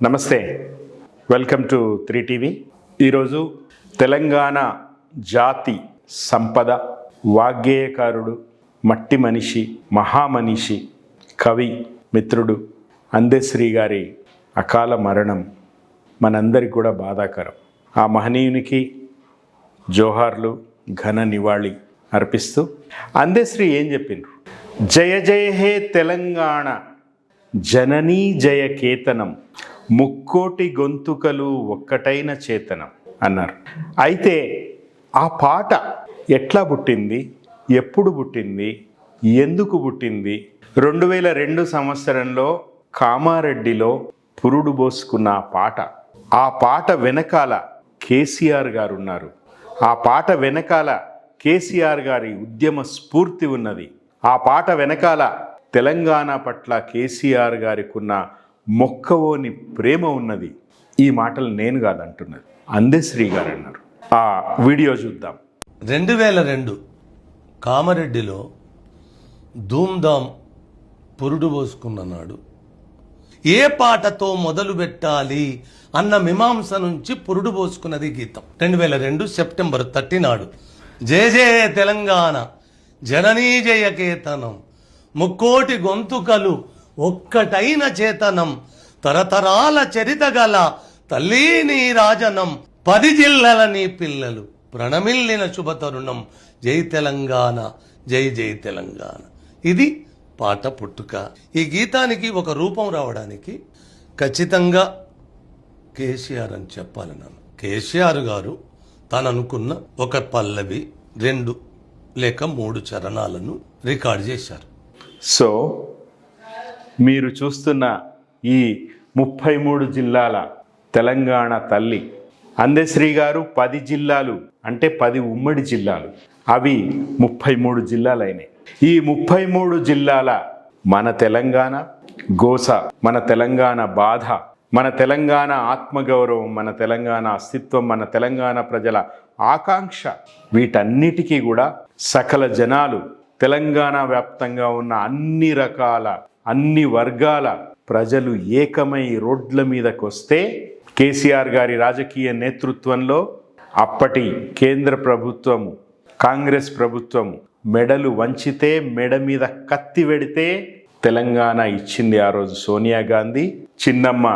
నమస్తే, welcome to 3TV. ఈరోజు తెలంగాణ జాతి సంపద, వాగ్గేయకారుడు, మట్టి మనిషి, మహామనిషి, కవి, మిత్రుడు అందెశ్రీ గారి అకాల మరణం మనందరికి కూడా బాధాకరం. ఆ మహనీయునికి జోహార్లు, ఘన నివాళి అర్పిస్తూ అందెశ్రీ ఏం చెప్పిండ్రు? జయ జయ హే తెలంగాణ, జననీ జయ కేతనం, ముక్కోటి గొంతుకలు ఒక్కటైన చేతనం అన్నారు. అయితే ఆ పాట ఎట్లా పుట్టింది, ఎప్పుడు పుట్టింది, ఎందుకు పుట్టింది? 2002 సంవత్సరంలో కామారెడ్డిలో పురుడు పోసుకున్న ఆ పాట వెనకాల కేసీఆర్ గారు ఉన్నారు. ఆ పాట వెనకాల కేసీఆర్ గారి ఉద్యమ స్ఫూర్తి ఉన్నది. ఆ పాట వెనకాల తెలంగాణ పట్ల కేసీఆర్ గారికి ఉన్న మొక్కవోని ప్రేమ ఉన్నది. ఈ మాటలు నేను కాదంటున్నది, అందెశ్రీ గారు అన్నారు. ఆ వీడియో చూద్దాం. 2002 కామారెడ్డిలో ధూమ్ధామ్ పురుడు పోసుకున్న నాడు ఏ పాటతో మొదలు పెట్టాలి అన్న మీమాంస నుంచి పురుడు పోసుకున్నది గీతం. 2002 సెప్టెంబర్ 30 నాడు జయ జయ తెలంగాణ, జననీ జయ కేతనం, ముక్కోటి గొంతుకలు ఒక్కటైన చేతనం, తరతరాల చరిత గల తల్లి నీ రాజనం, 10 జిల్లల నీ పిల్లలు ప్రణమిల్లిన శుభతరుణం, జై తెలంగాణ, జై జై తెలంగాణ. ఇది పాట పుట్టుక. ఈ గీతానికి ఒక రూపం రావడానికి ఖచ్చితంగా కేసీఆర్ అని చెప్పాలి. కేసీఆర్ గారు తను అనుకున్న ఒక పల్లవి, 2 లేక 3 చరణాలను రికార్డ్ చేశారు. సో మీరు చూస్తున్న ఈ 33 జిల్లాల తెలంగాణ తల్లి అందెశ్రీ గారు 10 జిల్లాలు అంటే 10 ఉమ్మడి జిల్లాలు, అవి 33 జిల్లాలు అయినాయి. ఈ 33 జిల్లాల మన తెలంగాణ గోస, మన తెలంగాణ బాధ, మన తెలంగాణ ఆత్మగౌరవం, మన తెలంగాణ అస్తిత్వం, మన తెలంగాణ ప్రజల ఆకాంక్ష, వీటన్నిటికీ కూడా సకల జనాలు, తెలంగాణ వ్యాప్తంగా ఉన్న అన్ని రకాల, అన్ని వర్గాల ప్రజలు ఏకమై రోడ్ల మీదకి వస్తే కేసీఆర్ గారి రాజకీయ నేతృత్వంలో అప్పటి కేంద్ర ప్రభుత్వము, కాంగ్రెస్ ప్రభుత్వము మెడలు వంచితే, మెడ మీద కత్తి వెడితే తెలంగాణ ఇచ్చింది ఆ రోజు సోనియా గాంధీ. చిన్నమ్మ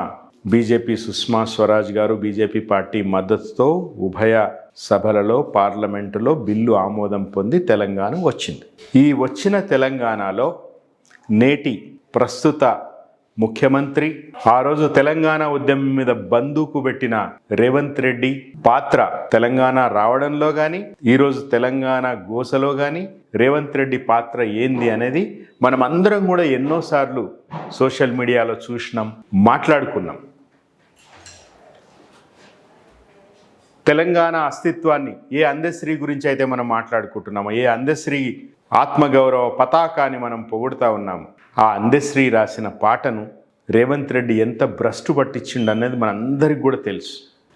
బీజేపీ సుష్మా స్వరాజ్ గారు బీజేపీ పార్టీ మద్దతుతో ఉభయ సభలలో పార్లమెంటులో బిల్లు ఆమోదం పొంది తెలంగాణ వచ్చింది. ఈ వచ్చిన తెలంగాణలో నేటి ప్రస్తుత ముఖ్యమంత్రి, ఆ రోజు తెలంగాణ ఉద్యమం మీద బందూకు పెట్టిన రేవంత్ రెడ్డి పాత్ర తెలంగాణ రావడంలో కానీ, ఈరోజు తెలంగాణ గోసలో కానీ రేవంత్ రెడ్డి పాత్ర ఏంది అనేది మనం అందరం కూడా ఎన్నోసార్లు సోషల్ మీడియాలో చూసినాం, మాట్లాడుకున్నాం. తెలంగాణ అస్తిత్వాన్ని ఏ అందెశ్రీ గురించి అయితే మనం మాట్లాడుకుంటున్నామో, ఏ అందెశ్రీ ఆత్మగౌరవ పతాకాన్ని మనం పొగుడుతూ ఉన్నాము, ఆ అందెశ్రీ రాసిన పాటను రేవంత్ రెడ్డి ఎంత భ్రష్టు పట్టించిండు అనేది మనందరికి కూడా తెలుసు.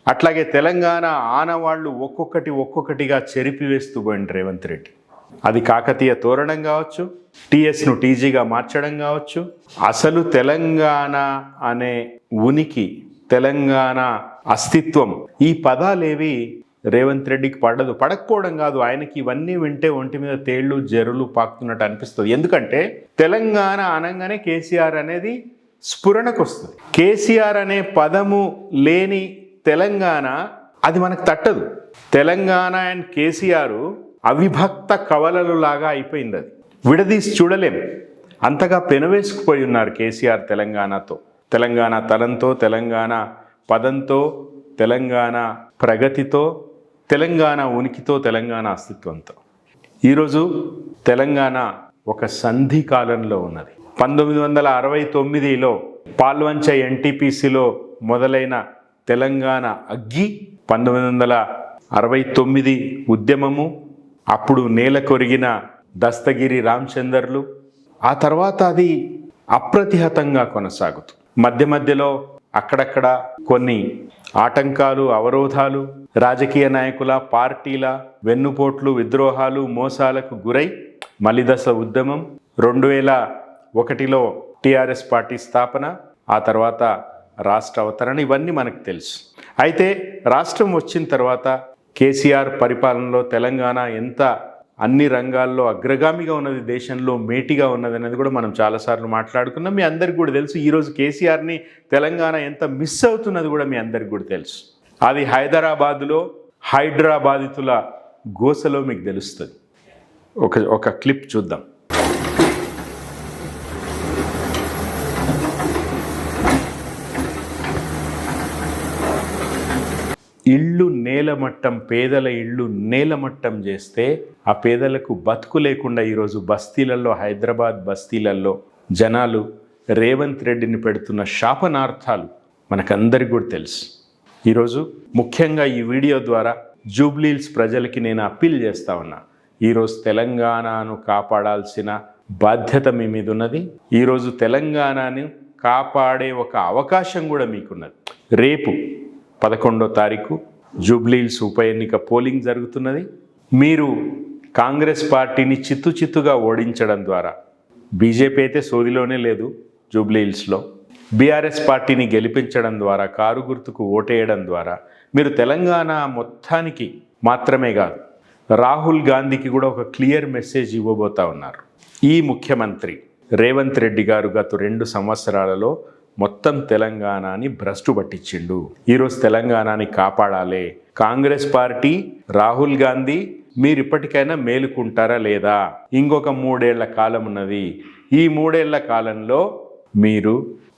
అట్లాగే తెలంగాణ ఆనవాళ్లు ఒక్కొక్కటిగా చెరిపివేస్తూ పోయింది రేవంత్ రెడ్డి. అది కాకతీయ తోరణం కావచ్చు, టీఎస్ను టీజీగా మార్చడం కావచ్చు. అసలు తెలంగాణ అనే ఉనికి, తెలంగాణ అస్తిత్వం, ఈ పదాలేవి రేవంత్ రెడ్డికి పడకపోవడం కాదు, ఆయనకి ఇవన్నీ వింటే ఒంటి మీద తేళ్లు జరులు పాకుతున్నట్టు అనిపిస్తుంది. ఎందుకంటే తెలంగాణ అనగానే కేసీఆర్ అనేది స్ఫురణకు వస్తుంది. కేసీఆర్ అనే పదము లేని తెలంగాణ అది మనకు తట్టదు. తెలంగాణ అండ్ కేసీఆర్ అవిభక్త కవలలు లాగా అయిపోయింది. అది విడదీసి చూడలేము, అంతగా పెనవేసుకుపోయి ఉన్నారు కేసీఆర్ తెలంగాణతో, తెలంగాణ తలంతో, తెలంగాణ పదంతో, తెలంగాణ ప్రగతితో, తెలంగాణ ఉనికితో, తెలంగాణ అస్తిత్వంతో. ఈరోజు తెలంగాణ ఒక సంధి కాలంలో ఉన్నది. 1969లో పాల్వంచ ఎన్టీపీసీలో మొదలైన తెలంగాణ అగ్గి, 1969 ఉద్యమము, అప్పుడు నేల కొరిగిన దస్తగిరి రామచందర్లు, ఆ తర్వాత అది అప్రతిహతంగా కొనసాగుతూ మధ్యలో అక్కడక్కడ కొన్ని ఆటంకాలు, అవరోధాలు, రాజకీయ నాయకుల, పార్టీల వెన్నుపోట్లు, విద్రోహాలు, మోసాలకు గురై మలిదశ ఉద్యమం, 2001లో టీఆర్ఎస్ పార్టీ స్థాపన, ఆ తర్వాత రాష్ట్ర అవతరణ, ఇవన్నీ మనకు తెలుసు. అయితే రాష్ట్రం వచ్చిన తర్వాత కేసీఆర్ పరిపాలనలో తెలంగాణ ఎంత అన్ని రంగాల్లో అగ్రగామిగా ఉన్నది, దేశంలో మేటిగా ఉన్నది అనేది కూడా మనం చాలాసార్లు మాట్లాడుకున్నాం. మీ అందరికి కూడా తెలుసు. ఈరోజు కేసీఆర్ని తెలంగాణ ఎంత మిస్ అవుతున్నది కూడా మీ అందరికి కూడా తెలుసు. అది హైదరాబాదులో హైడ్రాబాదితుల గోసలో మీకు తెలుస్తుంది. ఒక క్లిప్ చూద్దాం. ఇళ్ళు నేలమట్టం, పేదల ఇళ్ళు నేలమట్టం చేస్తే ఆ పేదలకు బతుకు లేకుండా ఈరోజు బస్తీలలో, హైదరాబాద్ బస్తీలలో జనాలు రేవంత్ రెడ్డిని పెడుతున్న శాపనార్థాలు మనకందరికీ కూడా తెలుసు. ఈరోజు ముఖ్యంగా ఈ వీడియో ద్వారా జూబ్లీహిల్స్ ప్రజలకి నేను అప్పీల్ చేస్తా ఉన్నా. ఈరోజు తెలంగాణను కాపాడాల్సిన బాధ్యత మీ మీద ఉన్నది. ఈరోజు తెలంగాణను కాపాడే ఒక అవకాశం కూడా మీకున్నది. రేపు 11వ తారీఖు జూబ్లీహిల్స్ ఉప ఎన్నిక పోలింగ్ జరుగుతున్నది. మీరు కాంగ్రెస్ పార్టీని చిత్తుగా ఓడించడం ద్వారా, బీజేపీ అయితే సోదిలోనే లేదు జూబ్లీహిల్స్లో, బీఆర్ఎస్ పార్టీని గెలిపించడం ద్వారా, కారు గుర్తుకు ఓటేయడం ద్వారా మీరు తెలంగాణ మొత్తానికి మాత్రమే కాదు, రాహుల్ గాంధీకి కూడా ఒక క్లియర్ మెసేజ్ ఇవ్వబోతా ఉన్నారు. ఈ ముఖ్యమంత్రి రేవంత్ రెడ్డి గారు గత 2 సంవత్సరాలలో మొత్తం తెలంగాణని భ్రష్టు పట్టించిండు. ఈరోజు తెలంగాణని కాపాడాలి. కాంగ్రెస్ పార్టీ, రాహుల్ గాంధీ మీరు ఇప్పటికైనా మేలుకుంటారా లేదా? ఇంకొక 3 ఏళ్ల కాలం ఉన్నది. ఈ 3 ఏళ్ల కాలంలో మీరు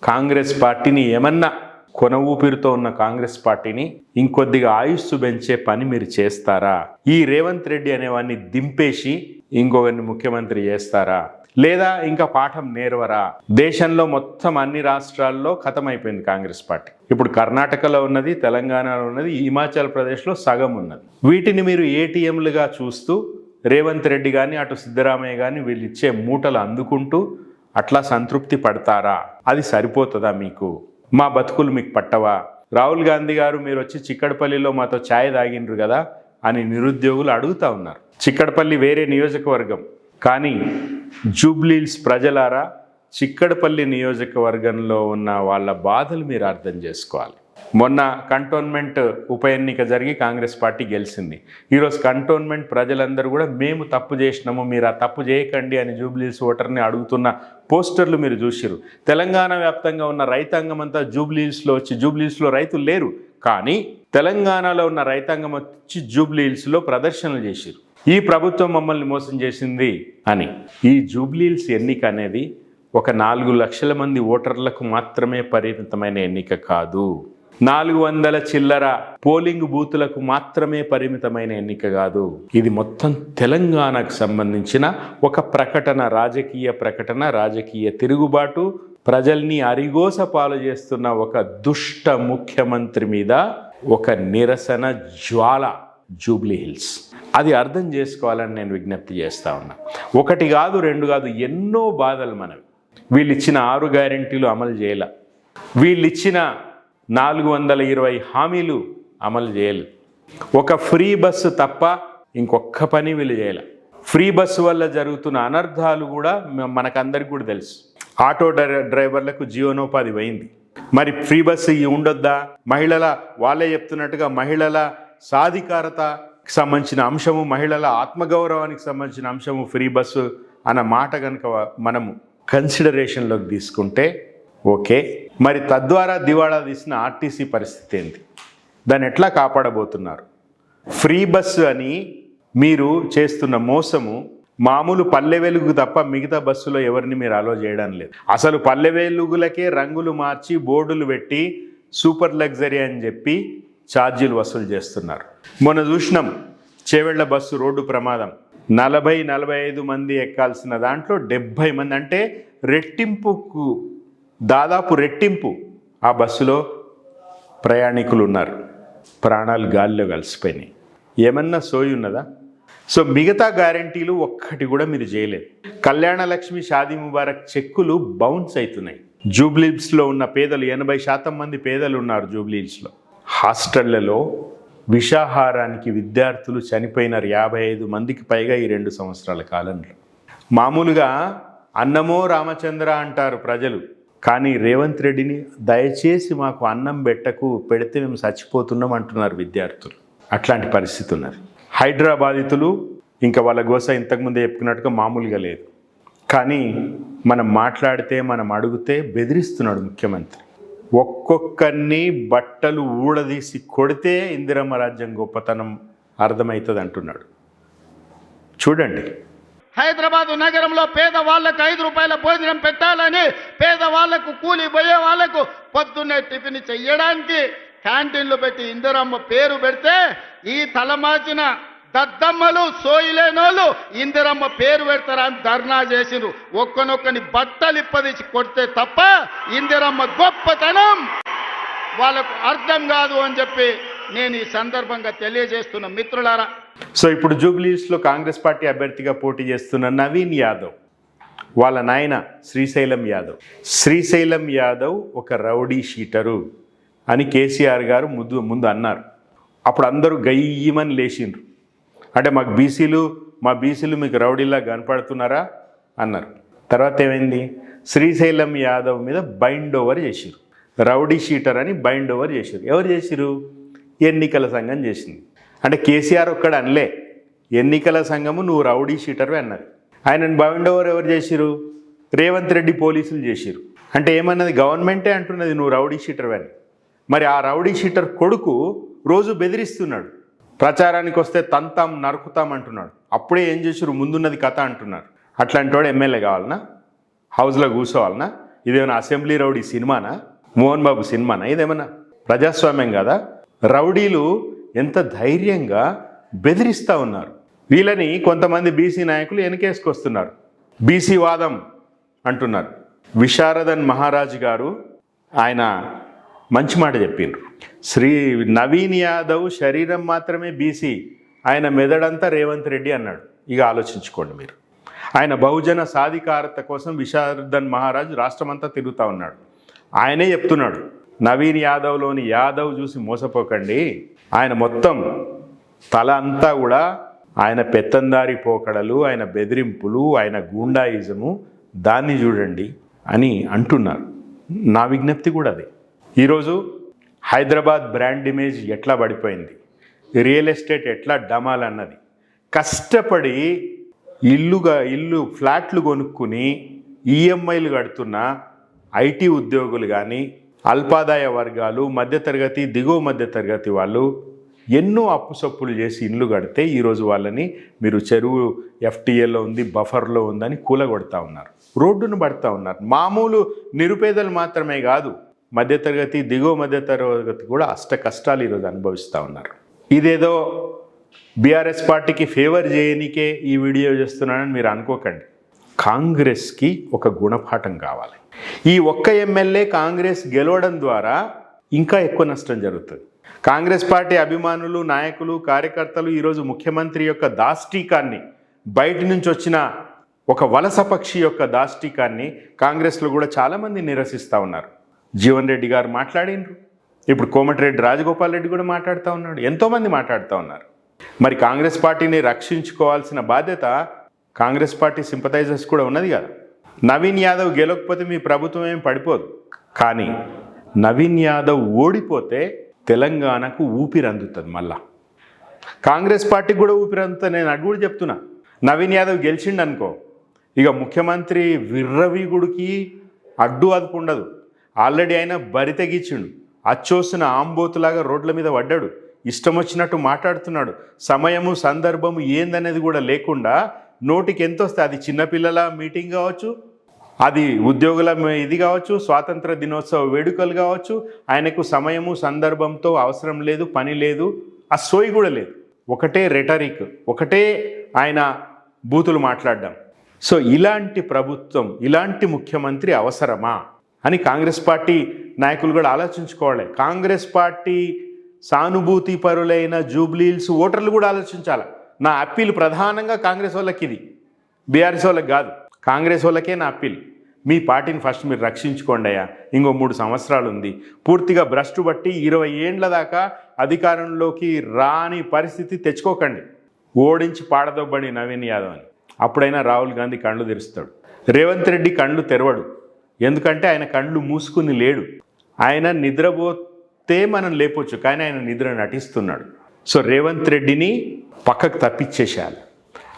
కాంగ్రెస్ పార్టీని ఏమన్నా కొన ఊపిరితో ఉన్న కాంగ్రెస్ పార్టీని ఇంకొద్దిగా ఆయుస్సు పెంచే పని మీరు చేస్తారా? ఈ రేవంత్ రెడ్డి అనేవాడిని దింపేసి ఇంకొకరిని ముఖ్యమంత్రి చేస్తారా? లేదా ఇంకా పాఠం నేర్వరా? దేశంలో మొత్తం అన్ని రాష్ట్రాల్లో ఖతమైపోయింది కాంగ్రెస్ పార్టీ. ఇప్పుడు కర్ణాటకలో ఉన్నది, తెలంగాణలో ఉన్నది, హిమాచల్ ప్రదేశ్లో సగం ఉన్నది. వీటిని మీరు ఏటీఎంలుగా చూస్తూ రేవంత్ రెడ్డి కానీ అటు సిద్ధరామయ్య కానీ వీళ్ళు ఇచ్చే మూటలు అందుకుంటూ అట్లా సంతృప్తి పడతారా? అది సరిపోతుందా మీకు? మా బతుకులు మీకు పట్టవా? రాహుల్ గాంధీ గారు మీరు వచ్చి చిక్కడపల్లిలో మాతో ఛాయ్ తాగిండ్రు కదా అని నిరుద్యోగులు అడుగుతూ ఉన్నారు. చిక్కడపల్లి వేరే నియోజకవర్గం, కానీ జూబ్లీహిల్స్ ప్రజలారా, చిక్కడపల్లి నియోజకవర్గంలో ఉన్న వాళ్ళ బాధలు మీరు అర్థం చేసుకోవాలి. మొన్న కంటోన్మెంట్ ఉప ఎన్నిక జరిగి కాంగ్రెస్ పార్టీ గెలిచింది. ఈరోజు కంటోన్మెంట్ ప్రజలందరూ కూడా మేము తప్పు చేసినాము, మీరు ఆ తప్పు చేయకండి అని జూబ్లీహిల్స్ ఓటర్ని అడుగుతున్న పోస్టర్లు మీరు చూసిరు. తెలంగాణ వ్యాప్తంగా ఉన్న రైతాంగం అంతా జూబ్లీహిల్స్లో వచ్చి, జూబ్లీహిల్స్లో రైతులు లేరు కానీ తెలంగాణలో ఉన్న రైతాంగం వచ్చి జూబ్లీహిల్స్లో ప్రదర్శనలు చేసిరు. ఈ ప్రభుత్వం మమ్మల్ని మోసం చేసింది అని. ఈ జూబ్లీహిల్స్ ఎన్నిక అనేది ఒక 4 లక్షల మంది ఓటర్లకు మాత్రమే పరిమితమైన ఎన్నిక కాదు. 400 చిల్లర పోలింగ్ బూతులకు మాత్రమే పరిమితమైన ఎన్నిక కాదు. ఇది మొత్తం తెలంగాణకు సంబంధించిన ఒక ప్రకటన, రాజకీయ ప్రకటన, రాజకీయ తిరుగుబాటు, ప్రజల్ని అరిగోస పాలు చేస్తున్న ఒక దుష్ట ముఖ్యమంత్రి మీద ఒక నిరసన జ్వాల జూబ్లీహిల్స్. అది అర్థం చేసుకోవాలని నేను విజ్ఞప్తి చేస్తా ఉన్నా. 1 కాదు 2 కాదు, ఎన్నో బాధలు మనవి. వీళ్ళు ఇచ్చిన 6 గ్యారెంటీలు అమలు చేయాల, వీళ్ళు ఇచ్చిన 420 హామీలు అమలు చేయాలి. ఒక ఫ్రీ బస్సు తప్ప ఇంకొక్క పని వీళ్ళు చేయాలి. ఫ్రీ బస్సు వల్ల జరుగుతున్న అనర్థాలు కూడా మనకందరికి కూడా తెలుసు. ఆటో డ్రైవర్లకు జీవనోపాధి పోయింది. మరి ఫ్రీ బస్సు ఉండొద్దా? మహిళల, వాళ్ళే చెప్తున్నట్టుగా మహిళల సాధికారతకి సంబంధించిన అంశము, మహిళల ఆత్మగౌరవానికి సంబంధించిన అంశము ఫ్రీ బస్సు అన్న మాట కనుక మనము కన్సిడరేషన్లోకి తీసుకుంటే ఓకే. మరి తద్వారా దివాళా తీసిన ఆర్టీసీ పరిస్థితి ఏంటి? దాన్ని ఎట్లా కాపాడబోతున్నారు? ఫ్రీ బస్సు అని మీరు చేస్తున్న మోసము మామూలు పల్లె వెలుగు తప్ప మిగతా బస్సులో ఎవరిని మీరు అలో చేయడం లేదు. అసలు పల్లె వెలుగులకే రంగులు మార్చి బోర్డులు పెట్టి సూపర్ లగ్జరీ అని చెప్పి ఛార్జీలు వసూలు చేస్తున్నారు. మొన్న చూసినాం చేవెళ్ల బస్సు రోడ్డు ప్రమాదం. 40-45 మంది ఎక్కాల్సిన దాంట్లో 70 మంది, అంటే రెట్టింపుకు దాదాపు రెట్టింపు ఆ బస్సులో ప్రయాణికులు ఉన్నారు. ప్రాణాలు గాలిలో కలిసిపోయినాయి. ఏమన్నా సోయి ఉన్నదా? సో మిగతా గ్యారంటీలు ఒక్కటి కూడా మీరు చేయలేదు. కళ్యాణ లక్ష్మి, షాదీ ముబారక్ చెక్కులు బౌన్స్ అవుతున్నాయి. జూబ్లీహిల్స్లో ఉన్న పేదలు, 80% మంది పేదలు ఉన్నారు జూబ్లీహిల్స్లో. హాస్టళ్లలో విషాహారానికి విద్యార్థులు చనిపోయినారు 55 మందికి పైగా ఈ 2 సంవత్సరాల కాలంలో. మామూలుగా అన్నమో రామచంద్ర అంటారు ప్రజలు, కానీ రేవంత్ రెడ్డిని దయచేసి మాకు అన్నం పెడితే మేము చచ్చిపోతున్నాం అంటున్నారు విద్యార్థులు. అట్లాంటి పరిస్థితి ఉన్నది. హైదరాబాదితులు ఇంకా వాళ్ళ గోస ఇంతకుముందే చెప్పుకున్నట్టుగా మామూలుగా లేదు. కానీ మనం మాట్లాడితే మనం అడిగితే బెదిరిస్తున్నాడు ముఖ్యమంత్రి. ఒక్కొక్కరిని బట్టలు ఊడదీసి కొడితే ఇందిరమ్మ రాజ్యం గొప్పతనం అర్థమవుతుంది అంటున్నాడు. చూడండి, హైదరాబాదు నగరంలో పేదవాళ్లకు 5 రూపాయల భోజనం పెట్టాలని, పేదవాళ్లకు కూలి పోయే వాళ్లకు పొద్దున్నే టిఫిన్ చెయ్యడానికి క్యాంటీన్లు పెట్టి ఇందిరమ్మ పేరు పెడితే ఈ తలమాచిన దద్దమ్మలు సోయిలేనోళ్ళు ఇందిరమ్మ పేరు పెడతారని ధర్నా చేసిరు. ఒక్కనొక్కని బట్టలు ఇప్పదీసి కొడితే తప్ప ఇందిరమ్మ గొప్పతనం వాళ్ళకు అర్థం కాదు అని చెప్పి నేను ఈ సందర్భంగా తెలియజేస్తున్న మిత్రులారా. సో ఇప్పుడు జూబ్లీహిల్స్లో కాంగ్రెస్ పార్టీ అభ్యర్థిగా పోటీ చేస్తున్న నవీన్ యాదవ్ వాళ్ళ నాయన శ్రీశైలం యాదవ్ ఒక రౌడీ షీటరు అని కేసీఆర్ గారు ముందు అన్నారు. అప్పుడు అందరూ గయ్యమని లేచిండ్రు. అంటే మా బీసీలు మీకు రౌడీలా కనపడుతున్నారా అన్నారు. తర్వాత ఏమైంది? శ్రీశైలం యాదవ్ మీద బైండ్ ఓవర్ చేసిరు. రౌడీ షీటర్ అని బైండ్ ఓవర్ చేసిరు. ఎవరు చేసిరు? ఎన్నికల సంఘం చేసింది. అంటే కేసీఆర్ ఒక్కడ అనలే, ఎన్నికల సంఘము నువ్వు రౌడీ షీటర్వే అన్నది. ఆయనను బైండ్ ఓవర్ ఎవరు చేసిరు? రేవంత్ రెడ్డి పోలీసులు చేసిరు. అంటే ఏమన్నది? గవర్నమెంటే అంటున్నది నువ్వు రౌడీ షీటర్వే అని. మరి ఆ రౌడీ షీటర్ కొడుకు రోజు బెదిరిస్తున్నాడు. ప్రచారానికి వస్తే తంతాం నరుకుతాం అంటున్నాడు. అప్పుడే ఏం చేసిరు? ముందున్నది కథ అంటున్నారు. అట్లాంటి వాడు ఎమ్మెల్యే కావాలనా? హౌస్లో కూర్చోవాలనా? ఇదేమైనా అసెంబ్లీ రౌడీ సినిమానా? మోహన్ బాబు సినిమానా? ఇదేమన్నా ప్రజాస్వామ్యం కదా? రౌడీలు ఎంత ధైర్యంగా బెదిరిస్తూ ఉన్నారు. వీళ్ళని కొంతమంది బీసీ నాయకులు వెనకేసుకొస్తున్నారు. బీసీ వాదం అంటున్నారు. విశారదన్ మహారాజ్ గారు ఆయన మంచి మాట చెప్పిండ్రు. నవీన్ యాదవ్ శరీరం మాత్రమే బీసీ, ఆయన మెదడంతా రేవంత్ రెడ్డి అన్నాడు. ఇక ఆలోచించుకోండి మీరు. ఆయన బహుజన సాధికారత కోసం విశారదన్ మహారాజ్ రాష్ట్రమంతా తిరుగుతూ ఉన్నాడు. ఆయనే చెప్తున్నాడు, నవీన్ యాదవ్లోని యాదవ్ చూసి మోసపోకండి, ఆయన మొత్తం తల అంతా కూడా ఆయన పెత్తందారి పోకడలు, ఆయన బెదిరింపులు, ఆయన గూండాయిజము, దాన్ని చూడండి అని అంటున్నారు. నా విజ్ఞప్తి కూడా అదే. ఈరోజు హైదరాబాద్ బ్రాండ్ ఇమేజ్ ఎట్లా పడిపోయింది, రియల్ ఎస్టేట్ ఎట్లా డమాలన్నది, కష్టపడి ఇల్లు ఫ్లాట్లు కొనుక్కుని ఈఎంఐలు కడుతున్న ఐటీ ఉద్యోగులు కానీ, అల్పాదాయ వర్గాలు, మధ్యతరగతి, దిగువ మధ్యతరగతి వాళ్ళు ఎన్నో అప్పుసప్పులు చేసి ఇల్లు కడితే ఈరోజు వాళ్ళని మీరు చెరువు ఎఫ్టీఏలో ఉంది, బఫర్లో ఉందని కూలగొడతా ఉన్నారు, రోడ్డును పడతా ఉన్నారు. మామూలు నిరుపేదలు మాత్రమే కాదు, మధ్యతరగతి, దిగువ మధ్యతరగతి కూడా అష్ట కష్టాలు ఈరోజు అనుభవిస్తూ ఉన్నారు. ఇదేదో బీఆర్ఎస్ పార్టీకి ఫేవర్ చేయనికే ఈ వీడియో చేస్తున్నానని మీరు అనుకోకండి. కాంగ్రెస్కి ఒక గుణపాఠం కావాలి. ఈ ఒక్క ఎమ్మెల్యే కాంగ్రెస్ గెలవడం ద్వారా ఇంకా ఎక్కువ నష్టం జరుగుతుంది. కాంగ్రెస్ పార్టీ అభిమానులు, నాయకులు, కార్యకర్తలు ఈరోజు ముఖ్యమంత్రి యొక్క దాష్టీకాన్ని, బయట నుంచి వచ్చిన ఒక వలస పక్షి యొక్క దాష్టీకాన్ని కాంగ్రెస్లో కూడా చాలామంది నిరసిస్తూ ఉన్నారు. జీవన్ రెడ్డి గారు మాట్లాడినరు, ఇప్పుడు కోమటిరెడ్డి రాజగోపాల్ రెడ్డి కూడా మాట్లాడుతూ ఉన్నాడు, ఎంతోమంది మాట్లాడుతూ ఉన్నారు. మరి కాంగ్రెస్ పార్టీని రక్షించుకోవాల్సిన బాధ్యత కాంగ్రెస్ పార్టీ సింపథైజర్స్ కూడా ఉన్నది కదా. నవీన్ యాదవ్ గెలవకపోతే మీ ప్రభుత్వం ఏం పడిపోదు, కానీ నవీన్ యాదవ్ ఓడిపోతే తెలంగాణకు ఊపిరి అందుతుంది. మళ్ళా కాంగ్రెస్ పార్టీకి కూడా ఊపిరి అందుతుంది. నేను అది కూడా చెప్తున్నా, నవీన్ యాదవ్ గెలిచిండు అనుకో, ఇక ముఖ్యమంత్రి విర్రవీగుడికి అడ్డు అదుపు ఉండదు. ఆల్రెడీ ఆయన బరి తెగించిండు, అచ్చోసిన ఆంబోతులాగా రోడ్ల మీద పడ్డాడు, ఇష్టం వచ్చినట్టు మాట్లాడుతున్నాడు. సమయము సందర్భము ఏందనేది కూడా లేకుండా నోటికి ఎంత వస్తే, అది చిన్నపిల్లల మీటింగ్ కావచ్చు, అది ఉద్యోగుల ఇది కావచ్చు, స్వాతంత్ర దినోత్సవ వేడుకలు కావచ్చు, ఆయనకు సమయము సందర్భంతో అవసరం లేదు, పని లేదు, ఆ సోయి కూడా లేదు. ఒకటే రెటరిక్, ఒకటే ఆయన బూతులు మాట్లాడడం. సో ఇలాంటి ప్రభుత్వం, ఇలాంటి ముఖ్యమంత్రి అవసరమా అని కాంగ్రెస్ పార్టీ నాయకులు కూడా ఆలోచించుకోవాలి. కాంగ్రెస్ పార్టీ సానుభూతి పరులైన జూబ్లీహిల్స్ ఓటర్లు కూడా ఆలోచించాలి. నా అప్పీల్ ప్రధానంగా కాంగ్రెస్ వాళ్ళకి, ఇది బీఆర్ఎస్ వాళ్ళకి కాదు, కాంగ్రెస్ వాళ్ళకే నా అప్పీల్. మీ పార్టీని ఫస్ట్ మీరు రక్షించుకోండి అయ్యా. ఇంకో 3 సంవత్సరాలు ఉంది. పూర్తిగా భ్రష్టు బట్టి 20 ఏండ్ల దాకా అధికారంలోకి రాని పరిస్థితి తెచ్చుకోకండి. ఓడించి పాడదొబ్బడి నవీన్ యాదవ్ అని. అప్పుడైనా రాహుల్ గాంధీ కళ్ళు తెరుస్తాడు, రేవంత్ రెడ్డి కళ్ళు తెరవడు. ఎందుకంటే ఆయన కళ్ళు మూసుకుని లేడు. ఆయన నిద్రపోతే మనం లేపొచ్చు, కానీ ఆయన నిద్ర నటిస్తున్నాడు. సో రేవంత్ రెడ్డిని పక్కకు తప్పించేసేయాలి.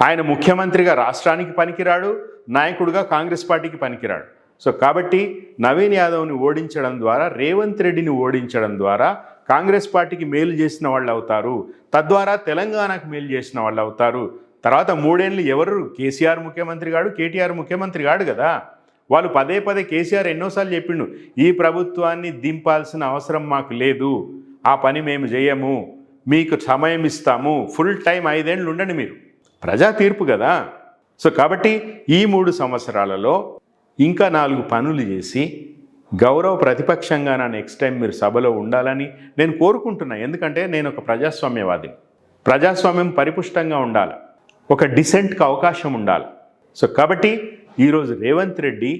ఆయన ముఖ్యమంత్రిగా రాష్ట్రానికి పనికిరాడు, నాయకుడిగా కాంగ్రెస్ పార్టీకి పనికిరాడు. సో కాబట్టి నవీన్ యాదవ్ని ఓడించడం ద్వారా, రేవంత్ రెడ్డిని ఓడించడం ద్వారా కాంగ్రెస్ పార్టీకి మేలు చేసిన వాళ్ళు అవుతారు, తద్వారా తెలంగాణకు మేలు చేసిన వాళ్ళు అవుతారు. తర్వాత 3 ఏళ్ళు ఎవరు, కేసీఆర్ ముఖ్యమంత్రి కాడు, కేటీఆర్ ముఖ్యమంత్రి కాడు కదా. వాళ్ళు పదే కేసీఆర్ ఎన్నోసార్లు చెప్పిండు, ఈ ప్రభుత్వాన్ని దింపాల్సిన అవసరం మాకు లేదు, ఆ పని మేము చేయము, మీకు సమయం ఇస్తాము, ఫుల్ టైం 5 ఏళ్ళు ఉండండి మీరు. ప్రజా తీర్పు కదా. సో కాబట్టి ఈ 3 సంవత్సరాలలో ఇంకా 4 పనులు చేసి గౌరవ ప్రతిపక్షంగా నా నెక్స్ట్ టైం మీరు సభలో ఉండాలని నేను కోరుకుంటున్నా. ఎందుకంటే నేను ఒక ప్రజాస్వామ్యవాదిని. ప్రజాస్వామ్యం పరిపుష్టంగా ఉండాలి, ఒక డిసెంట్కి అవకాశం ఉండాలి. సో కాబట్టి ఈరోజు రేవంత్ రెడ్డి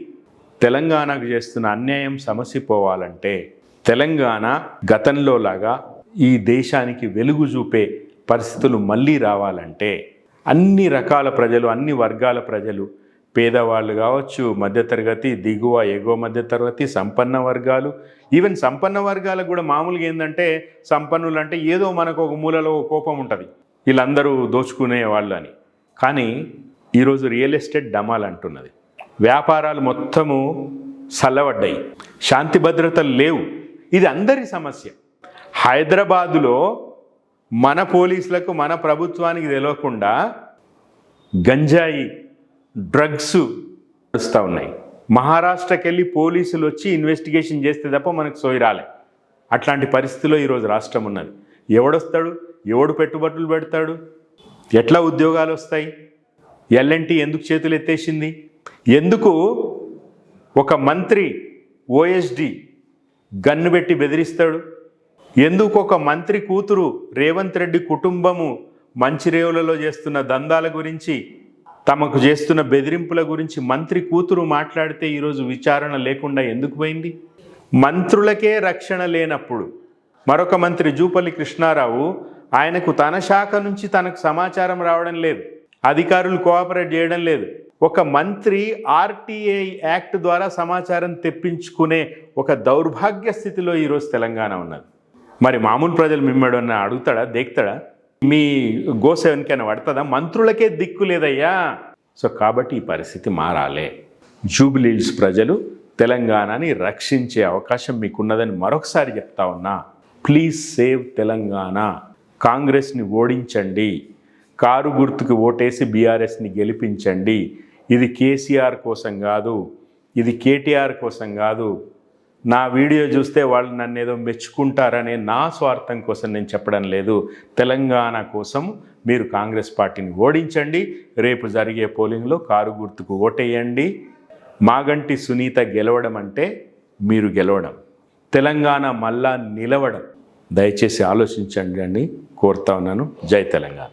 తెలంగాణకు చేస్తున్న అన్యాయం సమసిపోవాలంటే, తెలంగాణ గతంలో లాగా ఈ దేశానికి వెలుగు చూపే పరిస్థితులు మళ్ళీ రావాలంటే అన్ని రకాల ప్రజలు, అన్ని వర్గాల ప్రజలు, పేదవాళ్ళు కావచ్చు, మధ్యతరగతి, దిగువ ఎగువ మధ్యతరగతి, సంపన్న వర్గాలు, ఈవెన్ సంపన్న వర్గాలకు కూడా మామూలుగా ఏంటంటే, సంపన్నులు అంటే ఏదో మనకు ఒక మూలలో కోపం ఉంటుంది, వీళ్ళందరూ దోచుకునే వాళ్ళు అని. కానీ ఈరోజు రియల్ ఎస్టేట్ డమాల్ అంటున్నది, వ్యాపారాలు మొత్తము చల్లబడ్డాయి, శాంతి భద్రతలు లేవు. ఇది అందరి సమస్య. హైదరాబాదులో మన పోలీసులకు, మన ప్రభుత్వానికి తెలియకుండా గంజాయి, డ్రగ్స్ నడుస్తూ ఉన్నాయి. మహారాష్ట్రకి వెళ్ళి పోలీసులు వచ్చి ఇన్వెస్టిగేషన్ చేస్తే తప్ప మనకు సోయి రాలే. అట్లాంటి పరిస్థితిలో ఈరోజు రాష్ట్రం ఉన్నది. ఎవడొస్తాడు, ఎవడు పెట్టుబడులు పెడతాడు, ఎట్లా ఉద్యోగాలు వస్తాయి? ఎల్ఎన్టీ ఎందుకు చేతులు ఎత్తేసింది? ఎందుకు ఒక మంత్రి ఓఎస్డి గన్ను పెట్టి బెదిరిస్తాడు? ఎందుకు ఒక మంత్రి కూతురు రేవంత్ రెడ్డి కుటుంబము మంచిరేవులలో చేస్తున్న దందాల గురించి, తమకు చేస్తున్న బెదిరింపుల గురించి మంత్రి కూతురు మాట్లాడితే ఈరోజు విచారణ లేకుండా ఎందుకు పోయింది? మంత్రులకే రక్షణ లేనప్పుడు మరొక మంత్రి జూపల్లి కృష్ణారావు, ఆయనకు తన శాఖ నుంచి తనకు సమాచారం రావడం లేదు, అధికారులు కోఆపరేట్ చేయడం లేదు. ఒక మంత్రి ఆర్టీఐ యాక్ట్ ద్వారా సమాచారం తెప్పించుకునే ఒక దౌర్భాగ్య స్థితిలో ఈరోజు తెలంగాణ ఉన్నది. మరి మామూలు ప్రజలు మిమ్మల్ని అడుగుతాడా, దేక్తాడా? మీ గోసేవనికైనా పడుతుందా? మంత్రులకే దిక్కు లేదయ్యా. సో కాబట్టి ఈ పరిస్థితి మారాలే. జూబ్లీహిల్స్ ప్రజలు తెలంగాణని రక్షించే అవకాశం మీకున్నదని మరొకసారి చెప్తా ఉన్నా. Please save Telangana. కాంగ్రెస్ని ఓడించండి, కారు గుర్తుకు ఓటేసి బీఆర్ఎస్ని గెలిపించండి. ఇది కేసీఆర్ కోసం కాదు, ఇది కేటీఆర్ కోసం కాదు. నా వీడియో చూస్తే వాళ్ళు నన్ను ఏదో మెచ్చుకుంటారనే నా స్వార్థం కోసం నేను చెప్పడం లేదు. తెలంగాణ కోసం మీరు కాంగ్రెస్ పార్టీని ఓడించండి. రేపు జరిగే పోలింగ్లో కారు గుర్తుకు ఓటేయండి. మాగంటి సునీత గెలవడం అంటే మీరు గెలవడం, తెలంగాణ మళ్ళా నిలవడం. దయచేసి ఆలోచించండి అని కోరుతా ఉన్నాను. జై తెలంగాణ.